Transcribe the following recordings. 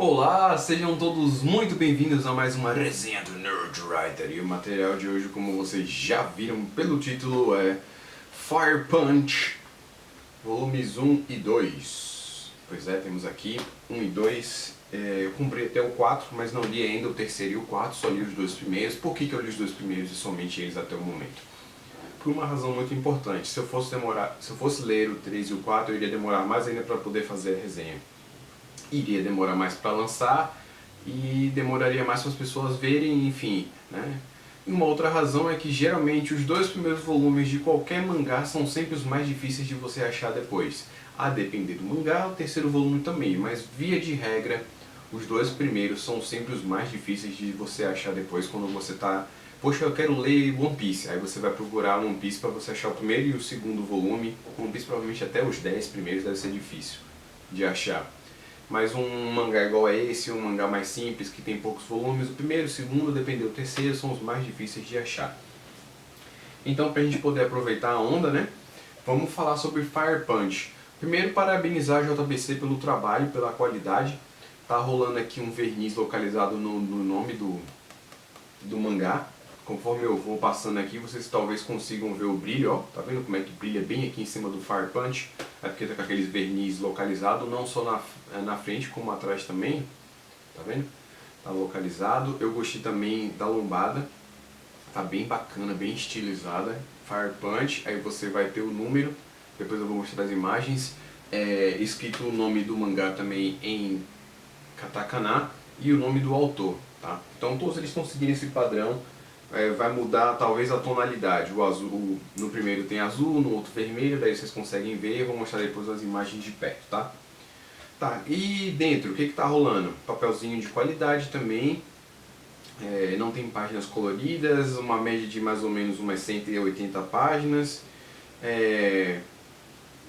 Olá, sejam todos muito bem-vindos a mais uma resenha do Nerdwriter. E o material de hoje, como vocês já viram pelo título, é Fire Punch volumes 1 e 2. Pois é, temos aqui 1 e 2. Eu cumpri até o 4, mas não li ainda o terceiro e o quarto, só li os dois primeiros. Por que eu li os dois primeiros e somente eles até o momento? Por uma razão muito importante. Se eu fosse ler o 3 e o 4, eu iria demorar mais ainda para poder fazer a resenha. Iria demorar mais para lançar e demoraria mais para as pessoas verem, enfim, né? E uma outra razão é que geralmente os dois primeiros volumes de qualquer mangá são sempre os mais difíceis de você achar depois. A depender do mangá, o terceiro volume também, mas via de regra, os dois primeiros são sempre os mais difíceis de você achar depois quando você tá... Poxa, eu quero ler One Piece. Aí você vai procurar One Piece para você achar o primeiro e o segundo volume. One Piece provavelmente até os 10 primeiros deve ser difícil de achar. Mas um mangá igual a esse, um mangá mais simples, que tem poucos volumes, o primeiro, o segundo, dependendo do terceiro, são os mais difíceis de achar. Então, para a gente poder aproveitar a onda, né, vamos falar sobre Fire Punch. Primeiro, parabenizar a JBC pelo trabalho, pela qualidade. Tá rolando aqui um verniz localizado no nome do mangá. Conforme eu vou passando aqui, vocês talvez consigam ver o brilho, ó. Tá vendo como é que brilha bem aqui em cima do Fire Punch? É porque tá com aqueles verniz localizado, não só na frente, como atrás também. Tá vendo? Tá localizado. Eu gostei também da lombada. Tá bem bacana, bem estilizada. Fire Punch, aí você vai ter o número. Depois eu vou mostrar as imagens. Escrito o nome do mangá também em katakana e o nome do autor, tá? Então todos eles estão seguindo esse padrão. Vai mudar talvez a tonalidade. O azul, no primeiro tem azul, no outro vermelho, daí vocês conseguem ver. Eu vou mostrar depois as imagens de perto, tá? Tá, e dentro, o que tá rolando? Papelzinho de qualidade também. Não tem páginas coloridas, uma média de mais ou menos umas 180 páginas.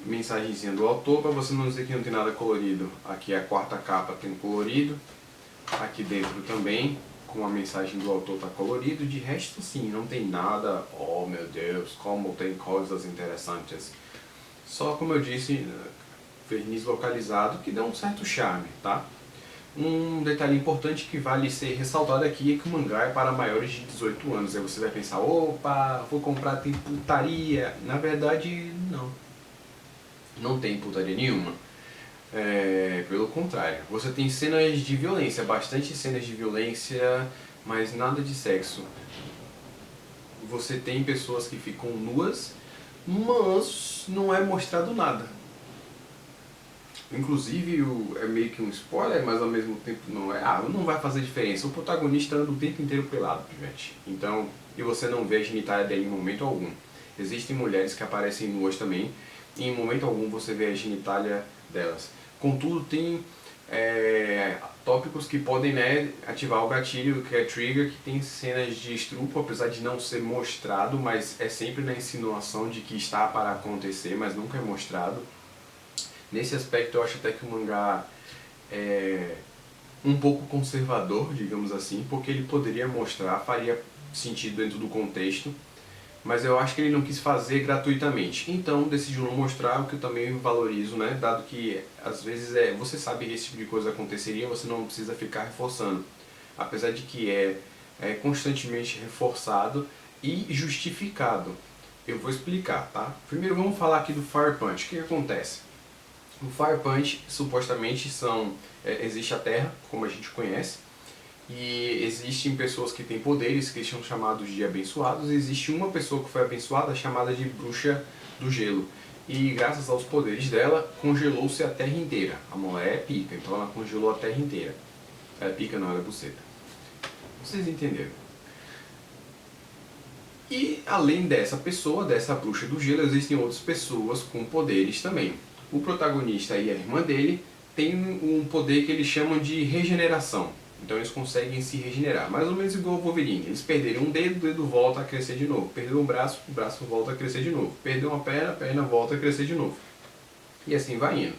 Mensagenzinha do autor, para você não dizer que não tem nada colorido. Aqui é a quarta capa, tem colorido. Aqui dentro também, com a mensagem do autor tá colorido. De resto, sim, não tem nada. Oh meu Deus, como tem coisas interessantes. Só, como eu disse, verniz localizado que dá um certo charme, tá? Um detalhe importante que vale ser ressaltado aqui é que o mangá é para maiores de 18 anos. Aí você vai pensar, opa, vou comprar, tem putaria. Na verdade, não. Não tem putaria nenhuma. Pelo contrário, você tem cenas de violência, bastante cenas de violência, mas nada de sexo. Você tem pessoas que ficam nuas, mas não é mostrado nada. Inclusive, é meio que um spoiler, mas ao mesmo tempo não é. Não vai fazer diferença. O protagonista anda o tempo inteiro pelado, gente. Então, e você não vê a genitália dele em momento algum. Existem mulheres que aparecem nuas também, e em momento algum você vê a genitália delas. Contudo, tem tópicos que podem, né, ativar o gatilho, que é trigger, que tem cenas de estupro, apesar de não ser mostrado, mas é sempre na insinuação de que está para acontecer, mas nunca é mostrado. Nesse aspecto eu acho até que o mangá é um pouco conservador, digamos assim, porque ele poderia mostrar, faria sentido dentro do contexto, mas eu acho que ele não quis fazer gratuitamente. Então decidiu não mostrar, o que eu também valorizo, né? Dado que às vezes você sabe que esse tipo de coisa aconteceria, você não precisa ficar reforçando. Apesar de que é constantemente reforçado e justificado. Eu vou explicar, tá? Primeiro vamos falar aqui do Fire Punch. O que acontece? No Fire Punch, supostamente, existe a Terra, como a gente conhece, e existem pessoas que têm poderes, que são chamados de abençoados, e existe uma pessoa que foi abençoada, chamada de Bruxa do Gelo. E graças aos poderes dela, congelou-se a Terra inteira. A mulher é pica, então ela congelou a Terra inteira. Ela é pica não, ela é buceta. Vocês entenderam. E além dessa pessoa, dessa Bruxa do Gelo, existem outras pessoas com poderes também. O protagonista e a irmã dele têm um poder que eles chamam de regeneração. Então eles conseguem se regenerar, mais ou menos igual o Wolverine. Eles perderam um dedo, o dedo volta a crescer de novo. Perdeu um braço, o braço volta a crescer de novo. Perdeu uma perna, a perna volta a crescer de novo. E assim vai indo.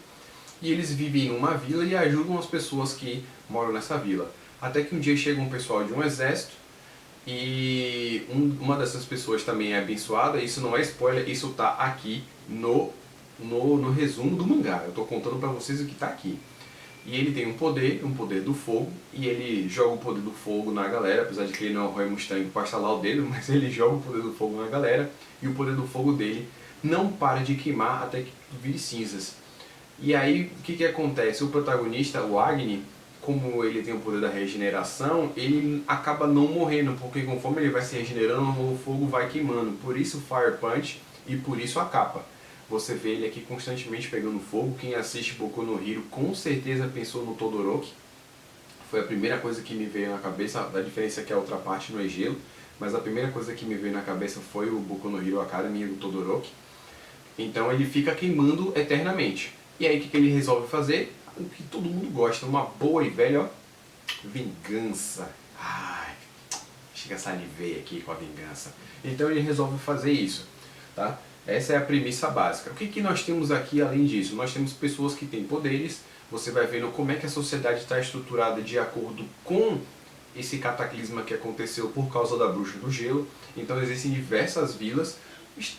E eles vivem em uma vila e ajudam as pessoas que moram nessa vila. Até que um dia chega um pessoal de um exército e uma dessas pessoas também é abençoada. Isso não é spoiler, isso está aqui no resumo do mangá. Eu estou contando para vocês o que está aqui. E ele tem um poder do fogo, e ele joga o poder do fogo na galera, apesar de que ele não é o Roy Mustang para estalar o dedo, mas ele joga o poder do fogo na galera, e o poder do fogo dele não para de queimar até que vire cinzas. E aí, o que acontece? O protagonista, o Agni, como ele tem o poder da regeneração, ele acaba não morrendo, porque conforme ele vai se regenerando, o fogo vai queimando. Por isso Fire Punch e por isso a capa. Você vê ele aqui constantemente pegando fogo. Quem assiste Boku no Hero com certeza pensou no Todoroki. Foi a primeira coisa que me veio na cabeça. A diferença é que a outra parte não é gelo, mas a primeira coisa que me veio na cabeça foi o Boku no Hero Academy do Todoroki. Então ele fica queimando eternamente. E aí o que ele resolve fazer? O que todo mundo gosta, uma boa e velha, ó, vingança. Ai, chega a salivei aqui com a vingança. Então ele resolve fazer isso, tá? Essa é a premissa básica. O que nós temos aqui além disso? Nós temos pessoas que têm poderes. Você vai vendo como é que a sociedade está estruturada de acordo com esse cataclisma que aconteceu por causa da bruxa do gelo. Então existem diversas vilas.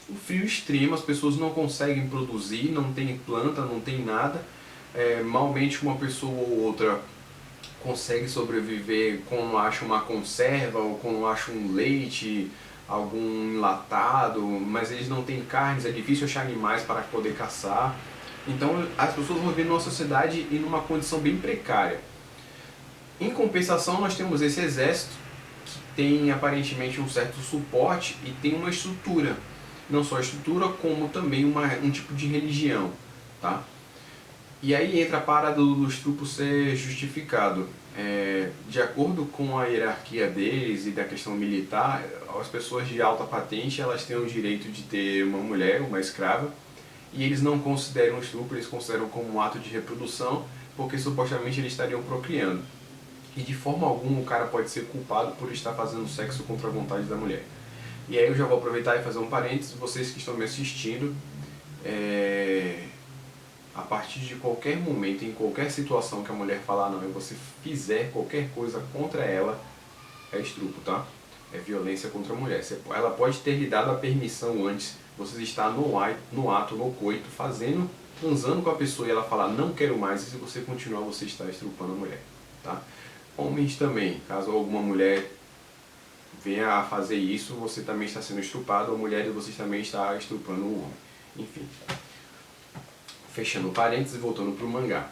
O frio extremo, as pessoas não conseguem produzir, não tem planta, não tem nada. Malmente uma pessoa ou outra consegue sobreviver quando acha uma conserva ou quando acha um leite, algum enlatado, mas eles não têm carnes, é difícil achar animais para poder caçar. Então as pessoas vão viver numa sociedade e numa condição bem precária. Em compensação, nós temos esse exército que tem aparentemente um certo suporte e tem uma estrutura. Não só a estrutura, como também um tipo de religião, tá? E aí entra a parada do estupro ser justificado. De acordo com a hierarquia deles e da questão militar, as pessoas de alta patente elas têm o direito de ter uma mulher, uma escrava, e eles não consideram estupro, eles consideram como um ato de reprodução, porque supostamente eles estariam procriando. E de forma alguma o cara pode ser culpado por estar fazendo sexo contra a vontade da mulher. E aí eu já vou aproveitar e fazer um parênteses, vocês que estão me assistindo, a partir de qualquer momento, em qualquer situação que a mulher falar não, e você fizer qualquer coisa contra ela, é estupro, tá? É violência contra a mulher. Ela pode ter lhe dado a permissão antes, você está no ato, no coito, transando com a pessoa e ela falar não quero mais, e se você continuar, você está estrupando a mulher, tá? Homens também, caso alguma mulher venha a fazer isso, você também está sendo estrupado, ou mulher, você também está estrupando o homem. Enfim. Fechando parênteses e voltando para o mangá.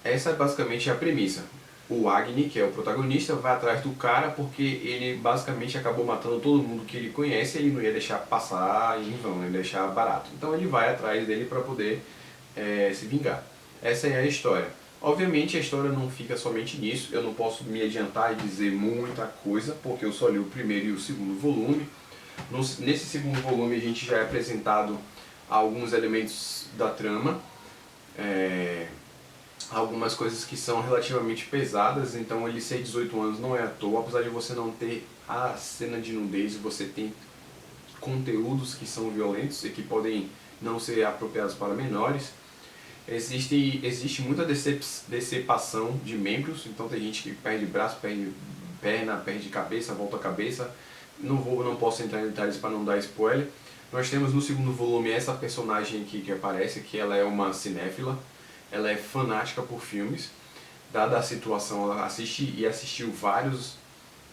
Essa é basicamente a premissa. O Agni, que é o protagonista, vai atrás do cara porque ele basicamente acabou matando todo mundo que ele conhece e ele não ia deixar passar em vão, não ia deixar barato. Então ele vai atrás dele para poder se vingar. Essa é a história. Obviamente a história não fica somente nisso, eu não posso me adiantar e dizer muita coisa, porque eu só li o primeiro e o segundo volume. Nesse segundo volume a gente já é apresentado alguns elementos da trama, algumas coisas que são relativamente pesadas, então ele ser 18 anos não é à toa, apesar de você não ter a cena de nudez, você tem conteúdos que são violentos e que podem não ser apropriados para menores. Existe muita decepação de membros, então tem gente que perde braço, perde perna, perde cabeça, volta a cabeça. Não posso entrar em detalhes para não dar spoiler. Nós temos no segundo volume essa personagem aqui que aparece, que ela é uma cinéfila, ela é fanática por filmes. Dada a situação, ela assistiu vários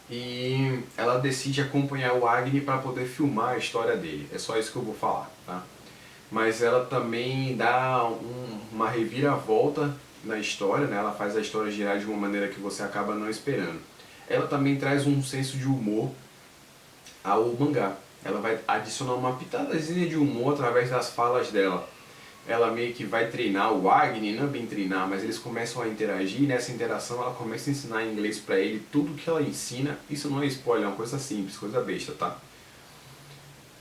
e ela decide acompanhar o Agni para poder filmar a história dele. É só isso que eu vou falar, tá? Mas ela também dá uma reviravolta na história, né? Ela faz a história girar de uma maneira que você acaba não esperando. Ela também traz um senso de humor ao mangá. Ela vai adicionar uma pitadazinha de humor através das falas dela. Ela meio que vai treinar o Agni, não é bem treinar, mas eles começam a interagir, e nessa interação ela começa a ensinar em inglês pra ele tudo que ela ensina. Isso não é spoiler, é uma coisa simples, coisa besta, tá?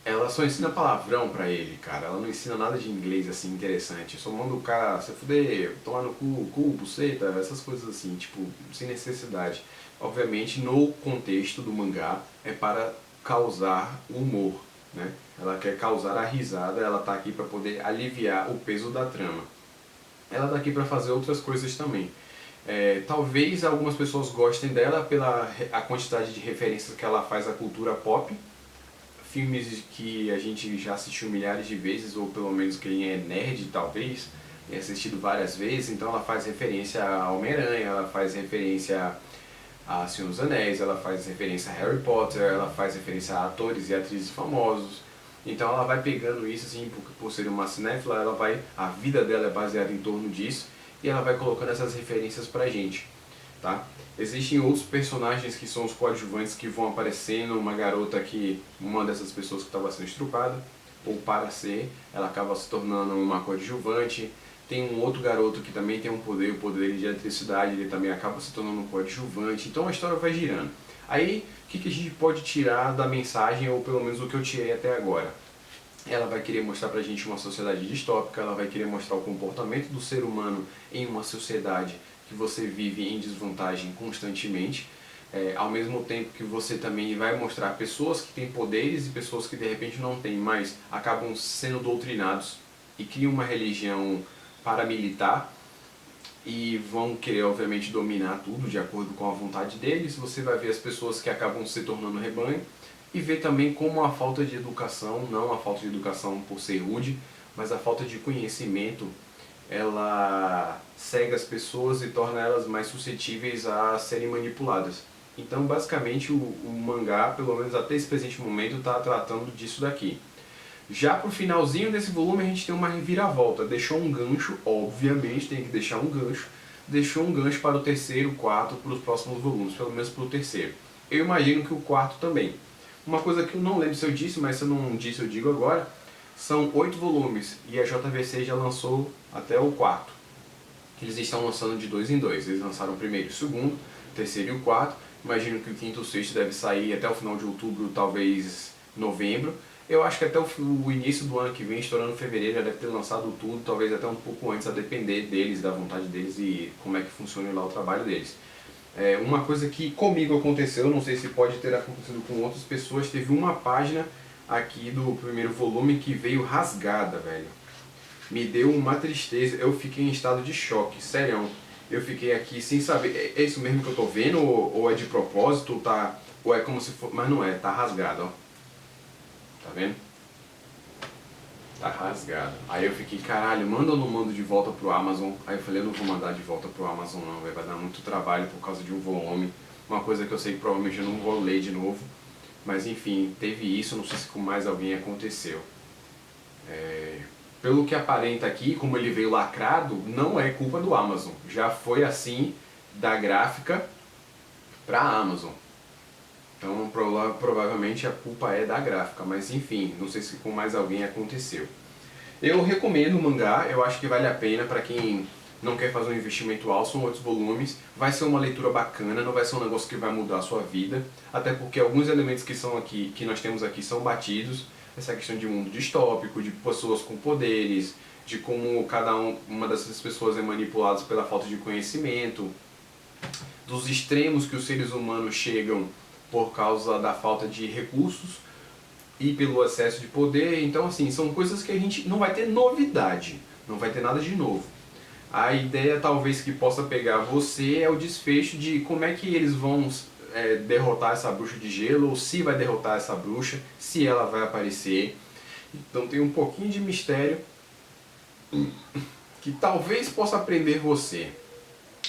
Ela só ensina palavrão pra ele, cara. Ela não ensina nada de inglês assim interessante. Só manda o cara se fuder, tomar no cu, buceta, essas coisas assim, tipo, sem necessidade. Obviamente, no contexto do mangá, é para causar humor, né? Ela quer causar a risada, ela tá aqui para poder aliviar o peso da trama. Ela tá aqui para fazer outras coisas também. Talvez algumas pessoas gostem dela pela a quantidade de referências que ela faz à cultura pop, filmes que a gente já assistiu milhares de vezes, ou pelo menos quem é nerd talvez, e assistido várias vezes, então ela faz referência a Homem-Aranha, ela faz referência a Senhor dos Anéis, ela faz referência a Harry Potter, ela faz referência a atores e atrizes famosos. Então ela vai pegando isso assim, por ser uma cinéfila, a vida dela é baseada em torno disso, e ela vai colocando essas referências pra gente, tá? Existem outros personagens que são os coadjuvantes que vão aparecendo, uma garota que, uma dessas pessoas que estava sendo estrupada, ou para ser, ela acaba se tornando uma coadjuvante. Tem um outro garoto que também tem um poder, o poder de eletricidade, ele também acaba se tornando um coadjuvante. Então a história vai girando. Aí, o que a gente pode tirar da mensagem, ou pelo menos o que eu tirei até agora? Ela vai querer mostrar pra gente uma sociedade distópica, ela vai querer mostrar o comportamento do ser humano em uma sociedade que você vive em desvantagem constantemente. Ao mesmo tempo que você também vai mostrar pessoas que têm poderes e pessoas que de repente não têm, mas acabam sendo doutrinados e criam uma religião paramilitar e vão querer obviamente dominar tudo de acordo com a vontade deles. Você vai ver as pessoas que acabam se tornando rebanho e ver também como a falta de educação, não a falta de educação por ser rude, mas a falta de conhecimento, ela cega as pessoas e torna elas mais suscetíveis a serem manipuladas. Então basicamente o mangá, pelo menos até esse presente momento, está tratando disso daqui. Já pro finalzinho desse volume a gente tem uma reviravolta, deixou um gancho, obviamente tem que deixar um gancho, deixou um gancho para o terceiro, quarto, para os próximos volumes, pelo menos para o terceiro. Eu imagino que o quarto também. Uma coisa que eu não lembro se eu disse, mas se eu não disse eu digo agora, são 8 volumes e a JVC já lançou até o quarto. Eles estão lançando de 2 em 2, eles lançaram o primeiro e o segundo, o terceiro e o quarto. Imagino que o quinto e o sexto deve sair até o final de outubro, talvez novembro. Eu acho que até o início do ano que vem, estourando fevereiro, já deve ter lançado tudo, talvez até um pouco antes, a depender deles, da vontade deles e como é que funciona lá o trabalho deles. Uma coisa que comigo aconteceu, não sei se pode ter acontecido com outras pessoas, teve uma página aqui do primeiro volume que veio rasgada, velho. Me deu uma tristeza, eu fiquei em estado de choque, sério. Eu fiquei aqui sem saber, é isso mesmo que eu tô vendo, ou é de propósito, ou é como se for, mas não é, tá rasgado, ó. Tá vendo? Tá rasgado. Aí eu fiquei, caralho, manda ou não mando de volta pro Amazon? Aí eu falei, eu não vou mandar de volta pro Amazon não, vai dar muito trabalho por causa de um volume. Uma coisa que eu sei que provavelmente eu não vou ler de novo. Mas enfim, teve isso, não sei se com mais alguém aconteceu. Pelo que aparenta aqui, como ele veio lacrado, não é culpa do Amazon. Já foi assim da gráfica pra Amazon. Então provavelmente a culpa é da gráfica, mas enfim, não sei se com mais alguém aconteceu. Eu recomendo o mangá, eu acho que vale a pena para quem não quer fazer um investimento alto, são 8 volumes, vai ser uma leitura bacana, não vai ser um negócio que vai mudar a sua vida, até porque alguns elementos que nós temos aqui são batidos, essa questão de mundo distópico, de pessoas com poderes, de como uma dessas pessoas é manipulada pela falta de conhecimento, dos extremos que os seres humanos chegam por causa da falta de recursos e pelo excesso de poder. Então assim, são coisas que a gente não vai ter novidade, não vai ter nada de novo. A ideia talvez que possa pegar você é o desfecho de como é que eles vão derrotar essa bruxa de gelo, ou se vai derrotar essa bruxa, se ela vai aparecer. Então tem um pouquinho de mistério que talvez possa prender você.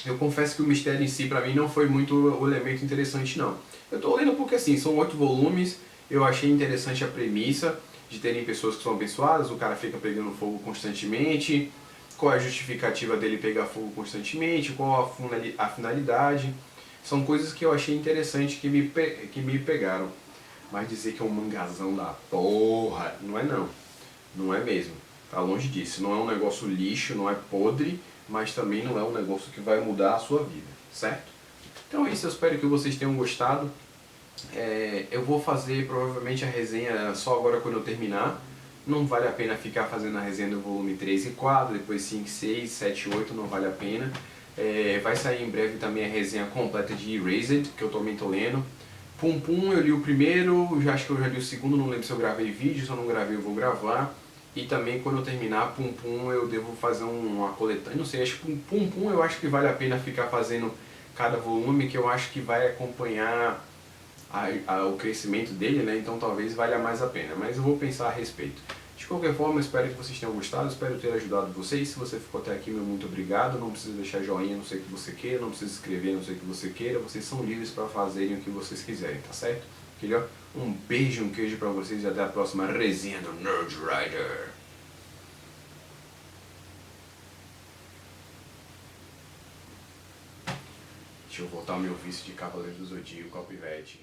Eu confesso que o mistério em si pra mim não foi muito o elemento interessante não. Eu tô lendo porque assim, são 8 volumes, eu achei interessante a premissa de terem pessoas que são abençoadas, o cara fica pegando fogo constantemente, qual é a justificativa dele pegar fogo constantemente, qual a finalidade. São coisas que eu achei interessante que me pegaram. Mas dizer que é um mangazão da porra, não é não. Não é mesmo. Tá longe disso. Não é um negócio lixo, não é podre, mas também não é um negócio que vai mudar a sua vida, certo? Então é isso, eu espero que vocês tenham gostado. Eu vou fazer provavelmente a resenha só agora quando eu terminar. Não vale a pena ficar fazendo a resenha do volume 3 e 4, depois 5, 6, 7, 8, não vale a pena. Vai sair em breve também a resenha completa de Erased, que eu também tô lendo. Pum Pum eu li o primeiro, acho que eu já li o segundo, não lembro se eu gravei vídeo, se eu não gravei eu vou gravar. E também quando eu terminar Pum Pum eu devo fazer uma coletânea, não sei, acho que Pum Pum eu acho que vale a pena ficar fazendo cada volume, que eu acho que vai acompanhar o crescimento dele, né? Então talvez valha mais a pena, mas eu vou pensar a respeito. De qualquer forma, espero que vocês tenham gostado, espero ter ajudado vocês. Se você ficou até aqui, meu muito obrigado. Não precisa deixar joinha, não sei o que você queira, não precisa escrever, não sei o que você queira. Vocês são livres para fazerem o que vocês quiserem, tá certo? Aquele, ó, um beijo, um queijo para vocês e até a próxima resenha do Nerd Rider. Deixa eu voltar ao meu vício de Cavaleiro do Zodíaco, Copyvet.